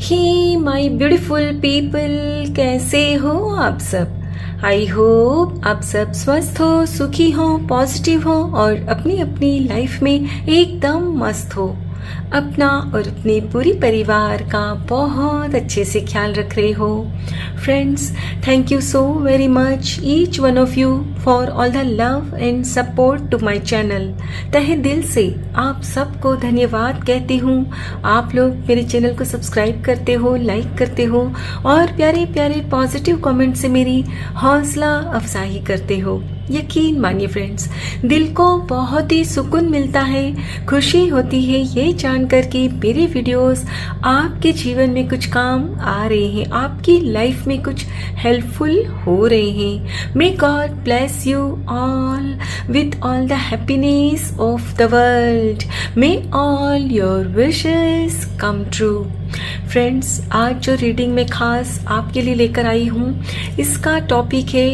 Hey my beautiful people, कैसे हो आप सब। आई होप आप सब स्वस्थ हो, सुखी हो, पॉजिटिव हो और अपनी अपनी लाइफ में एकदम मस्त हो। अपना और अपने पूरी परिवार का बहुत अच्छे से ख्याल रख रहे हो। Friends, thank you so very much each one of you for all the love and support to my channel. तहे दिल से आप सबको धन्यवाद कहती हूँ। आप लोग मेरे चैनल को सब्सक्राइब करते हो, लाइक करते हो और प्यारे प्यारे पॉजिटिव कमेंट से मेरी हौसला अफजाई करते हो। यकीन मानिए फ्रेंड्स, दिल को बहुत ही सुकून मिलता है, खुशी होती है ये जानकर कि मेरे वीडियोस आपके जीवन में कुछ काम आ रहे हैं, आपकी लाइफ में कुछ हेल्पफुल हो रहे हैं। May God bless you all with all the happiness of the world. May all your wishes come true. Friends, आज जो रीडिंग में खास आपके लिए लेकर आई हूँ, इसका टॉपिक है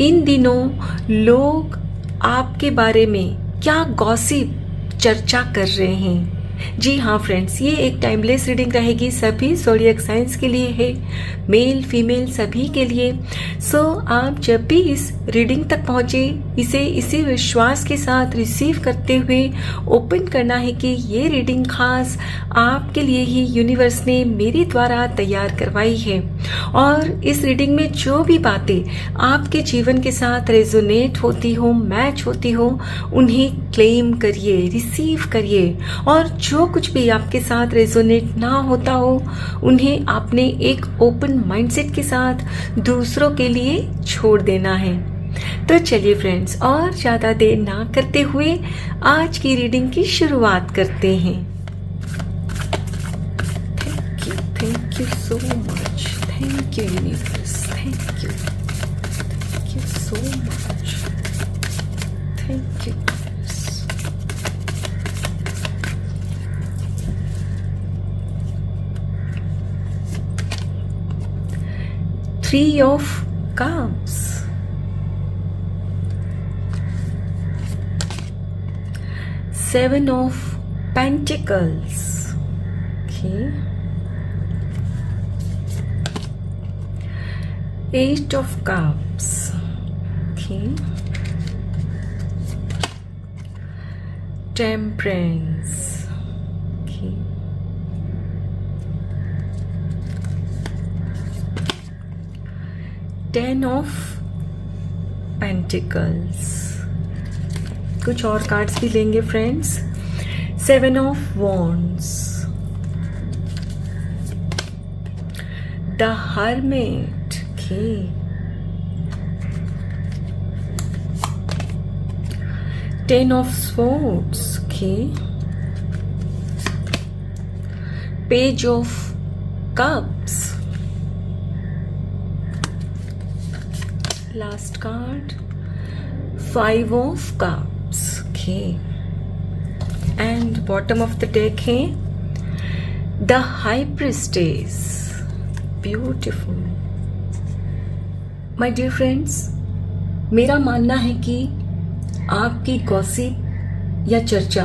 इन दिनों लोग आपके बारे में क्या गॉसिप चर्चा कर रहे हैं। जी हाँ फ्रेंड्स, ये एक टाइमलेस रीडिंग रहेगी, सभी ज़ोडिएक साइंस के लिए है, मेल फीमेल सभी के लिए। सो आप जब भी इस रीडिंग तक पहुँचे, इसे इसी विश्वास के साथ रिसीव करते हुए ओपन करना है कि ये रीडिंग खास आपके लिए ही यूनिवर्स ने मेरे द्वारा तैयार करवाई है। और इस रीडिंग में जो भी बातें आपके जीवन के साथ रेजोनेट होती हो, मैच होती हो, उन्हें क्लेम करिए, रिसीव करिए। और जो कुछ भी आपके साथ रेजोनेट ना होता हो, उन्हें आपने एक ओपन माइंडसेट के साथ दूसरों के लिए छोड़ देना है। तो चलिए फ्रेंड्स, और ज़्यादा देर ना करते हुए आज की रीडिंग की शुरुआत करते हैं। Thank you so much, thank you universe, thank you so much, thank you. Three of Cups, Seven of Pentacles, okay, Eight of Cups, okay, Temperance, okay, Ten of Pentacles। कुछ और कार्ड्स भी लेंगे friends. Seven of Wands, The Hermit, okay, Ten of Swords, okay, Page of Cups, last card, Five of Cups, okay, and bottom of the deck है The High Priestess, beautiful। My dear friends, मेरा मानना है कि आपकी gossip या चर्चा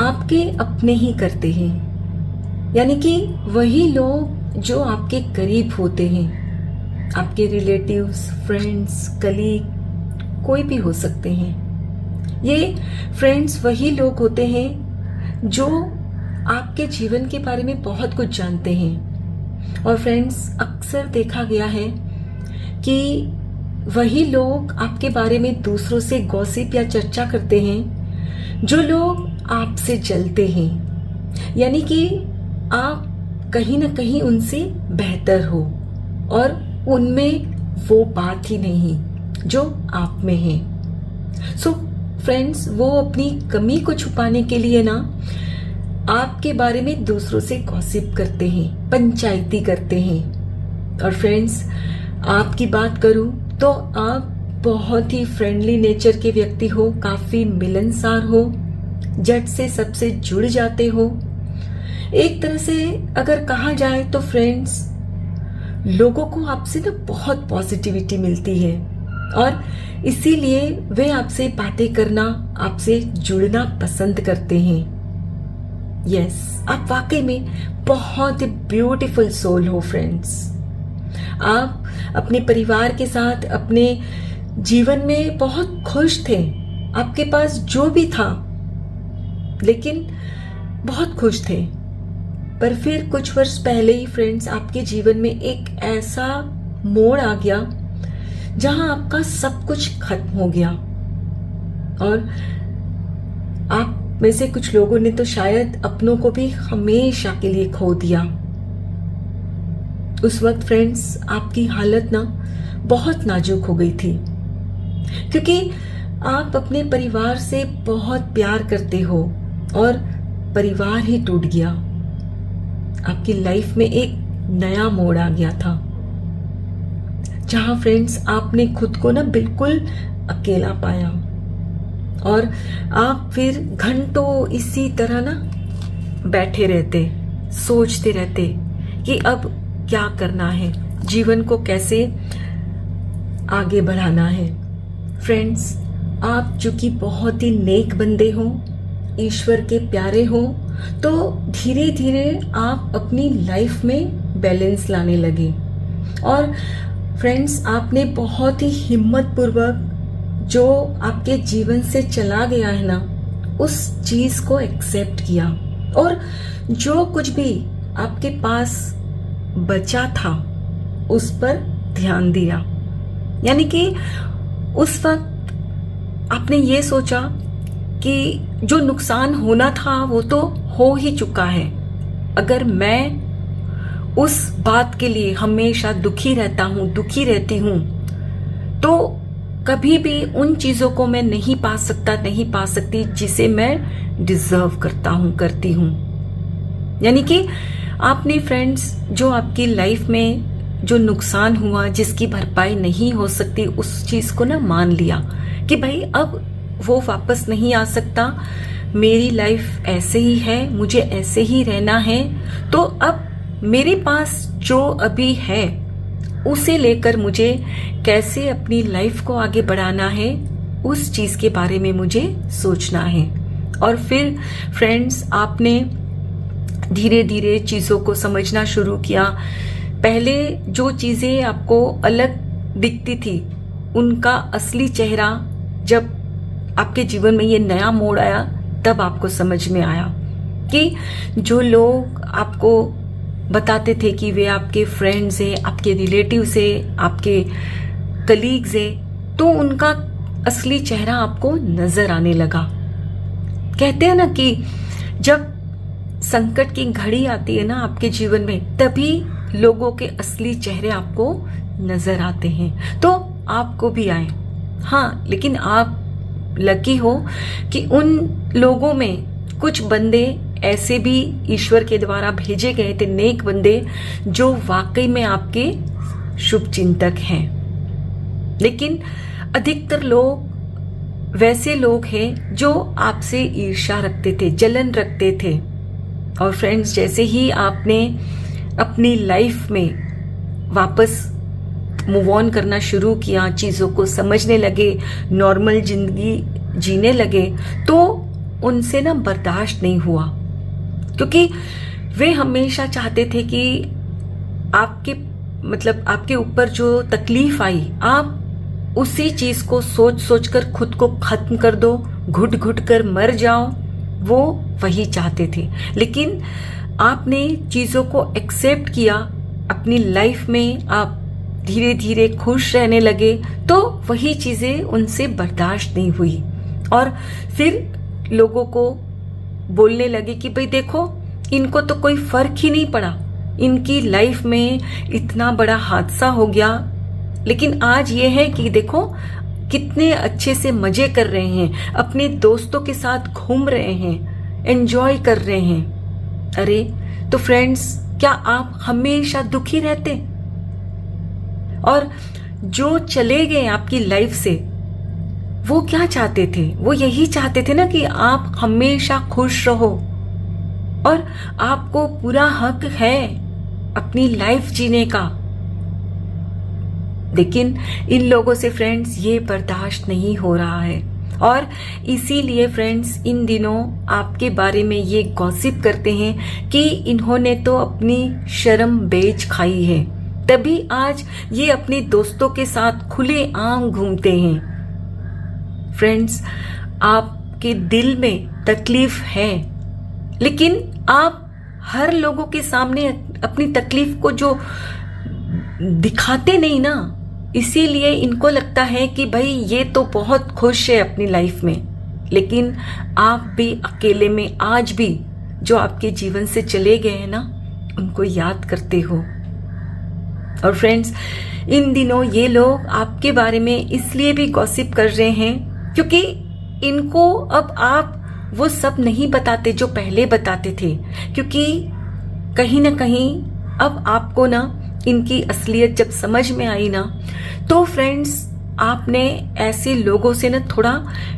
आपके अपने ही करते हैं, यानी कि वही लोग जो आपके करीब होते हैं, आपके रिलेटिव्स, फ्रेंड्स, कलीग, कोई भी हो सकते हैं। ये फ्रेंड्स वही लोग होते हैं जो आपके जीवन के बारे में बहुत कुछ जानते हैं। और फ्रेंड्स, अक्सर देखा गया है कि वही लोग आपके बारे में दूसरों से गॉसिप या चर्चा करते हैं जो लोग आपसे जलते हैं, यानी कि आप कहीं ना कहीं उनसे बेहतर हो और उनमें वो बात ही नहीं जो आप में है। सो फ्रेंड्स, वो अपनी कमी को छुपाने के लिए ना आपके बारे में दूसरों से गॉसिप करते हैं, पंचायती करते हैं। और फ्रेंड्स, आपकी बात करूं तो आप बहुत ही फ्रेंडली नेचर के व्यक्ति हो, काफी मिलनसार हो, झट से सबसे जुड़ जाते हो। एक तरह से अगर कहा जाए तो फ्रेंड्स, लोगों को आपसे ना बहुत पॉजिटिविटी मिलती है और इसीलिए वे आपसे बातें करना, आपसे जुड़ना पसंद करते हैं। यस, आप वाकई में बहुत ब्यूटीफुल सोल हो फ्रेंड्स। आप अपने परिवार के साथ अपने जीवन में बहुत खुश थे, आपके पास जो भी था, लेकिन बहुत खुश थे। पर फिर कुछ वर्ष पहले ही फ्रेंड्स आपके जीवन में एक ऐसा मोड़ आ गया जहां आपका सब कुछ खत्म हो गया, और आप में से कुछ लोगों ने तो शायद अपनों को भी हमेशा के लिए खो दिया। उस वक्त फ्रेंड्स आपकी हालत ना बहुत नाजुक हो गई थी, क्योंकि आप अपने परिवार से बहुत प्यार करते हो और परिवार ही टूट गया। आपकी लाइफ में एक नया मोड़ आ गया था, जहां फ्रेंड्स आपने खुद को ना बिल्कुल अकेला पाया, और आप फिर घंटों इसी तरह ना बैठे रहते, सोचते रहते कि अब क्या करना है, जीवन को कैसे आगे बढ़ाना है। फ्रेंड्स, आप चूंकि बहुत ही नेक बंदे हो, ईश्वर के प्यारे हो, तो धीरे धीरे आप अपनी लाइफ में बैलेंस लाने लगे। और फ्रेंड्स, आपने बहुत ही हिम्मत पूर्वक जो आपके जीवन से चला गया है ना, उस चीज को एक्सेप्ट किया, और जो कुछ भी आपके पास बचा था उस पर ध्यान दिया। यानी कि उस वक्त आपने ये सोचा कि जो नुकसान होना था वो तो हो ही चुका है। अगर मैं उस बात के लिए हमेशा दुखी रहता हूं, दुखी रहती हूं, तो कभी भी उन चीजों को मैं नहीं पा सकता, नहीं पा सकती जिसे मैं डिजर्व करता हूं, करती हूं। यानी कि आपने फ्रेंड्स जो आपकी लाइफ में जो नुकसान हुआ, जिसकी भरपाई नहीं हो सकती, उस चीज को ना मान लिया कि भाई अब वो वापस नहीं आ सकता, मेरी लाइफ ऐसे ही है, मुझे ऐसे ही रहना है, तो अब मेरे पास जो अभी है उसे लेकर मुझे कैसे अपनी लाइफ को आगे बढ़ाना है, उस चीज के बारे में मुझे सोचना है। और फिर फ्रेंड्स आपने धीरे धीरे चीजों को समझना शुरू किया। पहले जो चीजें आपको अलग दिखती थी, उनका असली चेहरा जब आपके जीवन में ये नया मोड़ आया, तब आपको समझ में आया कि जो लोग आपको बताते थे कि वे आपके फ्रेंड्स हैं, आपके रिलेटिव्स हैं, आपके कलीग्स हैं, तो उनका असली चेहरा आपको नजर आने लगा। कहते हैं ना कि जब संकट की घड़ी आती है ना आपके जीवन में, तभी लोगों के असली चेहरे आपको नजर आते हैं। तो आपको भी आए, हाँ, लेकिन आप लकी हो कि उन लोगों में कुछ बंदे ऐसे भी ईश्वर के द्वारा भेजे गए थे, नेक बंदे, जो वाकई में आपके शुभ चिंतक हैं। लेकिन अधिकतर लोग वैसे लोग हैं जो आपसे ईर्ष्या रखते थे, जलन रखते थे। और फ्रेंड्स, जैसे ही आपने अपनी लाइफ में वापस मूव ऑन करना शुरू किया, चीजों को समझने लगे, नॉर्मल जिंदगी जीने लगे, तो उनसे ना बर्दाश्त नहीं हुआ, क्योंकि वे हमेशा चाहते थे कि आपके ऊपर जो तकलीफ आई, आप उसी चीज को सोच सोच कर खुद को खत्म कर दो, घुट घुट कर मर जाओ। वो वही चाहते थे। लेकिन आपने चीजों को एक्सेप्ट किया, अपनी लाइफ में आप धीरे धीरे खुश रहने लगे, तो वही चीजें उनसे बर्दाश्त नहीं हुई, और फिर लोगों को बोलने लगे कि भाई देखो, इनको तो कोई फर्क ही नहीं पड़ा, इनकी लाइफ में इतना बड़ा हादसा हो गया, लेकिन आज ये है कि देखो कितने अच्छे से मजे कर रहे हैं, अपने दोस्तों के साथ घूम रहे हैं, एंजॉय कर रहे हैं। अरे तो फ्रेंड्स, क्या आप हमेशा दुखी रहते? और जो चले गए आपकी लाइफ से, वो क्या चाहते थे? वो यही चाहते थे ना कि आप हमेशा खुश रहो, और आपको पूरा हक है अपनी लाइफ जीने का। लेकिन इन लोगों से फ्रेंड्स ये बर्दाश्त नहीं हो रहा है, और इसीलिए फ्रेंड्स इन दिनों आपके बारे में ये गॉसिप करते हैं कि इन्होंने तो अपनी शर्म बेच खाई है, तभी आज ये अपने दोस्तों के साथ खुले आम घूमते हैं। फ्रेंड्स, आपके दिल में तकलीफ है, लेकिन आप हर लोगों के सामने अपनी तकलीफ को जो दिखाते नहीं ना, इसीलिए इनको लगता है कि भाई ये तो बहुत खुश है अपनी लाइफ में। लेकिन आप भी अकेले में आज भी जो आपके जीवन से चले गए हैं ना, उनको याद करते हो। और फ्रेंड्स, इन दिनों ये लोग आपके बारे में इसलिए भी गॉसिप कर रहे हैं क्योंकि इनको अब आप वो सब नहीं बताते जो पहले बताते थे, क्योंकि कहीं ना कहीं अब आपको ना इनकी असलियत जब समझ में आई ना, तो फ्रेंड्स आपने ऐसे लोगों से ना थोड़ा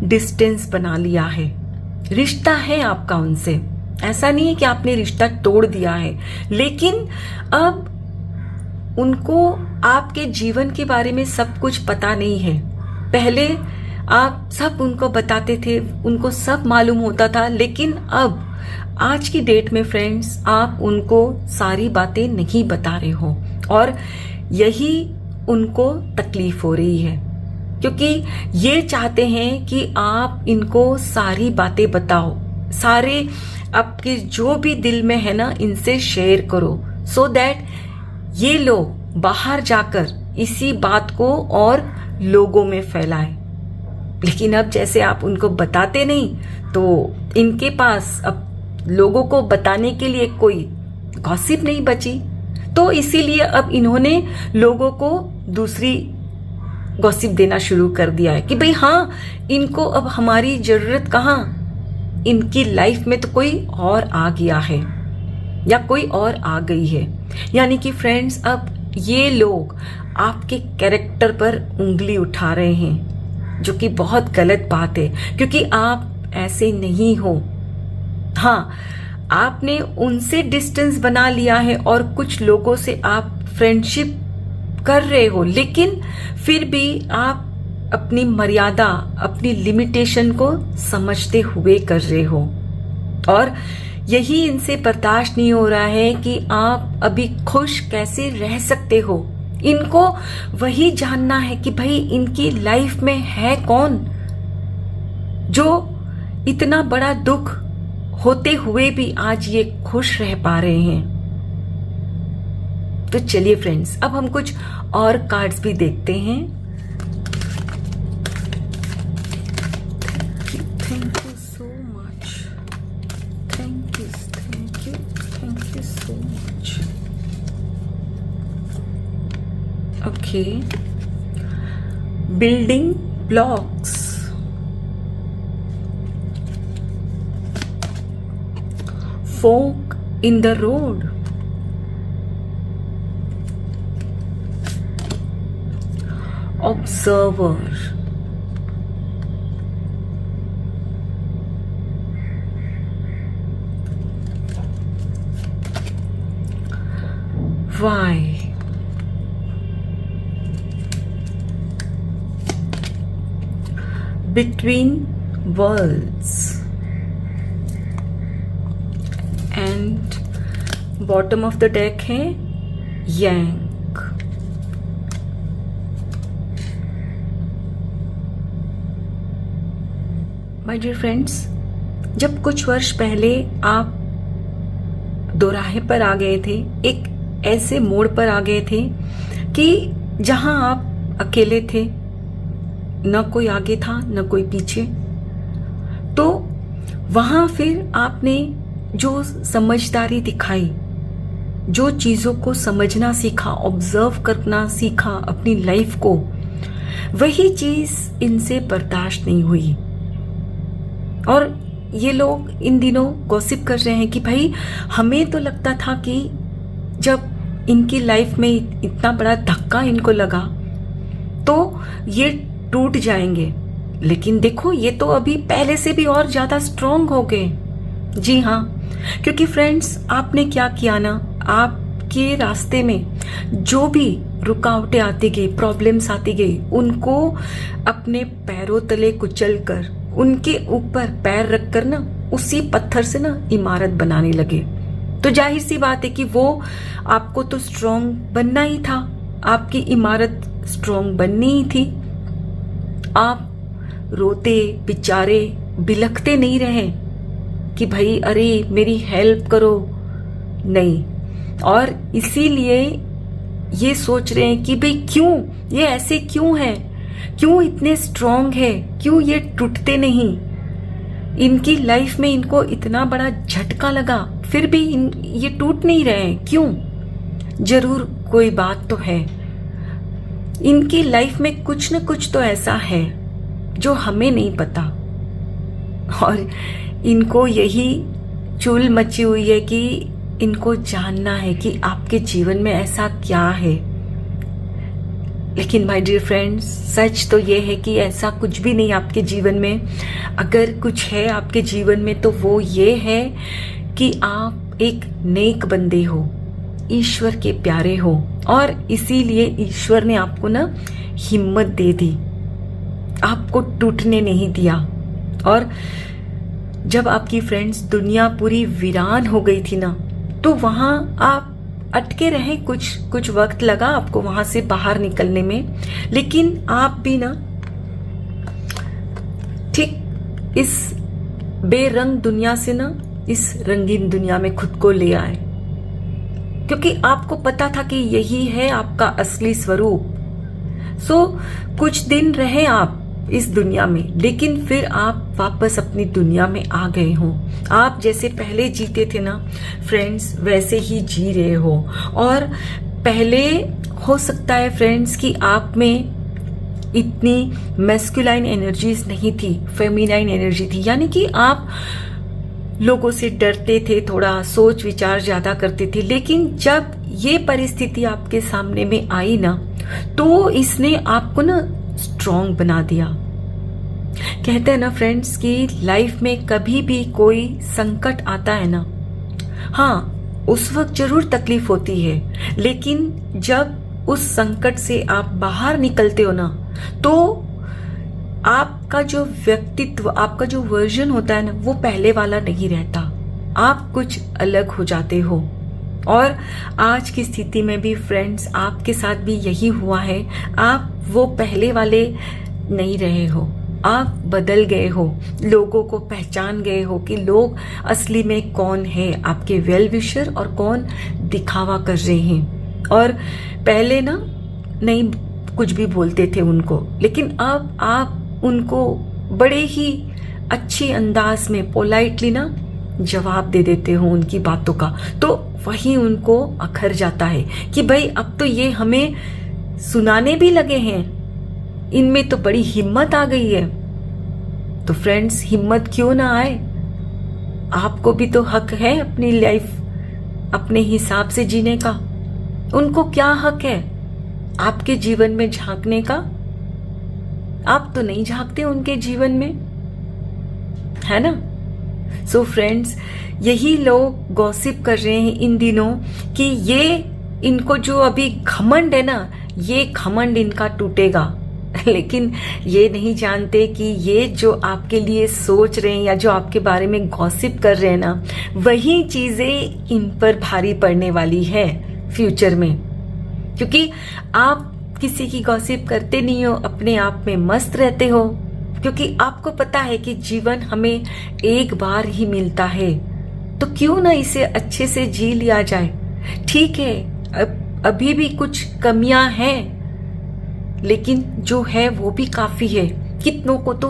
डिस्टेंस बना लिया है। रिश्ता है आपका उनसे, ऐसा नहीं है कि आपने रिश्ता तोड़ दिया है, लेकिन अब उनको आपके जीवन के बारे में सब कुछ पता नहीं है। पहले आप सब उनको बताते थे, उनको सब मालूम होता था, लेकिन अब आज की डेट में फ्रेंड्स आप उनको सारी बातें नहीं बता रहे हो, और यही उनको तकलीफ हो रही है, क्योंकि ये चाहते हैं कि आप इनको सारी बातें बताओ, सारे आपके जो भी दिल में है ना इनसे शेयर करो, सो दैट ये लोग बाहर जाकर इसी बात को और लोगों में फैलाएं। लेकिन अब जैसे आप उनको बताते नहीं, तो इनके पास अब लोगों को बताने के लिए कोई गॉसिप नहीं बची, तो इसीलिए अब इन्होंने लोगों को दूसरी गॉसिप देना शुरू कर दिया है कि भाई हाँ, इनको अब हमारी जरूरत कहाँ, इनकी लाइफ में तो कोई और आ गया है या कोई और आ गई है। यानी कि फ्रेंड्स अब ये लोग आपके कैरेक्टर पर उंगली उठा रहे हैं, जो कि बहुत गलत बात है, क्योंकि आप ऐसे नहीं हो। हाँ, आपने उनसे डिस्टेंस बना लिया है और कुछ लोगों से आप फ्रेंडशिप कर रहे हो, लेकिन फिर भी आप अपनी मर्यादा, अपनी लिमिटेशन को समझते हुए कर रहे हो, और यही इनसे बर्दाश्त नहीं हो रहा है कि आप अभी खुश कैसे रह सकते हो। इनको वही जानना है कि भाई इनकी लाइफ में है कौन जो इतना बड़ा दुख होते हुए भी आज ये खुश रह पा रहे हैं। तो चलिए फ्रेंड्स, अब हम कुछ और कार्ड्स भी देखते हैं। Thank you so much, thank you so much. Okay, building blocks, fork in the road, observer, why, between worlds, and bottom of the deck है यांक। माय डियर फ्रेंड्स, जब कुछ वर्ष पहले आप दोराहे पर आ गए थे, एक ऐसे मोड़ पर आ गए थे कि जहां आप अकेले थे, न कोई आगे था न कोई पीछे, तो वहां फिर आपने जो समझदारी दिखाई, जो चीजों को समझना सीखा, ऑब्जर्व करना सीखा अपनी लाइफ को, वही चीज इनसे बर्दाश्त नहीं हुई। और ये लोग इन दिनों गॉसिप कर रहे हैं कि भाई हमें तो लगता था कि जब इनकी लाइफ में इतना बड़ा धक्का इनको लगा तो ये टूट जाएंगे, लेकिन देखो ये तो अभी पहले से भी और ज्यादा स्ट्रांग हो गए। जी हाँ, क्योंकि फ्रेंड्स आपने क्या किया ना, आप आपके रास्ते में जो भी रुकावटें आती गई, प्रॉब्लम्स आती गई, उनको अपने पैरों तले कुचल कर, उनके ऊपर पैर रखकर ना उसी पत्थर से ना इमारत बनाने लगे। तो जाहिर सी बात है कि वो आपको तो स्ट्रॉन्ग बनना ही था, आपकी इमारत स्ट्रॉन्ग बननी ही थी। आप रोते बिचारे बिलखते नहीं रहे कि भाई अरे मेरी हेल्प करो, नहीं, और इसीलिए ये सोच रहे हैं कि भाई क्यों ये ऐसे क्यों है, क्यों इतने स्ट्रॉन्ग है, क्यों ये टूटते नहीं। इनकी लाइफ में इनको इतना बड़ा झटका लगा फिर भी ये टूट नहीं रहे हैं, क्यों? जरूर कोई बात तो है, इनकी लाइफ में कुछ न कुछ तो ऐसा है जो हमें नहीं पता, और इनको यही चुल मची हुई है कि इनको जानना है कि आपके जीवन में ऐसा क्या है। लेकिन माय डियर फ्रेंड्स, सच तो ये है कि ऐसा कुछ भी नहीं आपके जीवन में। अगर कुछ है आपके जीवन में तो वो ये है कि आप एक नेक बंदे हो, ईश्वर के प्यारे हो, और इसीलिए ईश्वर ने आपको ना हिम्मत दे दी, आपको टूटने नहीं दिया। और जब आपकी फ्रेंड्स दुनिया पूरी वीरान हो गई थी ना, तो वहां आप अटके रहे, कुछ वक्त लगा आपको वहां से बाहर निकलने में, लेकिन आप भी ना ठीक इस बेरंग दुनिया से ना इस रंगीन दुनिया में खुद को ले आए, क्योंकि आपको पता था कि यही है आपका असली स्वरूप। सो कुछ दिन रहे आप इस दुनिया में, लेकिन फिर आप वापस अपनी दुनिया में आ गए हो। आप जैसे पहले जीते थे ना फ्रेंड्स, वैसे ही जी रहे हो। और पहले हो सकता है फ्रेंड्स कि आप में इतनी मैस्कुलाइन एनर्जीज नहीं थी, फेमिनाइन एनर्जी थी, यानी कि आप लोगों से डरते थे, थोड़ा सोच विचार ज्यादा करते थे। लेकिन जब ये परिस्थिति आपके सामने में आई ना, तो इसने आपको ना स्ट्रॉन्ग बना दिया। कहते हैं ना फ्रेंड्स कि लाइफ में कभी भी कोई संकट आता है ना, हाँ उस वक्त जरूर तकलीफ होती है, लेकिन जब उस संकट से आप बाहर निकलते हो ना, तो आपका जो व्यक्तित्व, आपका जो वर्जन होता है ना, वो पहले वाला नहीं रहता, आप कुछ अलग हो जाते हो। और आज की स्थिति में भी फ्रेंड्स आपके साथ भी यही हुआ है, आप वो पहले वाले नहीं रहे हो, आप बदल गए हो, लोगों को पहचान गए हो कि लोग असली में कौन है, आपके वेल विशर और कौन दिखावा कर रहे हैं। और पहले ना नहीं कुछ भी बोलते थे उनको, लेकिन अब आप उनको बड़े ही अच्छे अंदाज में पोलाइटली ना जवाब दे देते हो उनकी बातों का, तो वही उनको अखर जाता है कि भाई अब तो ये हमें सुनाने भी लगे हैं, इनमें तो बड़ी हिम्मत आ गई है। तो फ्रेंड्स, हिम्मत क्यों ना आए, आपको भी तो हक है अपनी लाइफ अपने हिसाब से जीने का। उनको क्या हक है आपके जीवन में झांकने का? आप तो नहीं झांकते उनके जीवन में, है ना। सो फ्रेंड्स, यही लोग गॉसिप कर रहे हैं इन दिनों कि ये इनको जो अभी घमंड है ना, ये घमंड इनका टूटेगा, लेकिन ये नहीं जानते कि ये जो आपके लिए सोच रहे हैं या जो आपके बारे में गॉसिप कर रहे हैं ना, वही चीजें इन पर भारी पड़ने वाली है फ्यूचर में। क्योंकि आप किसी की गॉसिप करते नहीं हो, अपने आप में मस्त रहते हो, क्योंकि आपको पता है कि जीवन हमें एक बार ही मिलता है, तो क्यों ना इसे अच्छे से जी लिया जाए। ठीक है, अभी भी कुछ कमियां हैं, लेकिन जो है वो भी काफी है, कितनों को तो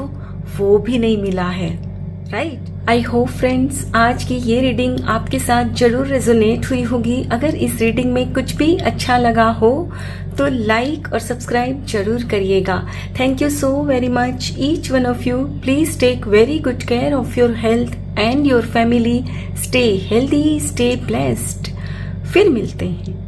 वो भी नहीं मिला है, राइट। आई होप फ्रेंड्स आज की ये रीडिंग आपके साथ जरूर रेजोनेट हुई होगी। अगर इस रीडिंग में कुछ भी अच्छा लगा हो तो लाइक और सब्सक्राइब जरूर करिएगा। Thank you so very much each one of you. Please take very good care of your health and your family. Stay healthy, stay blessed. फिर मिलते हैं।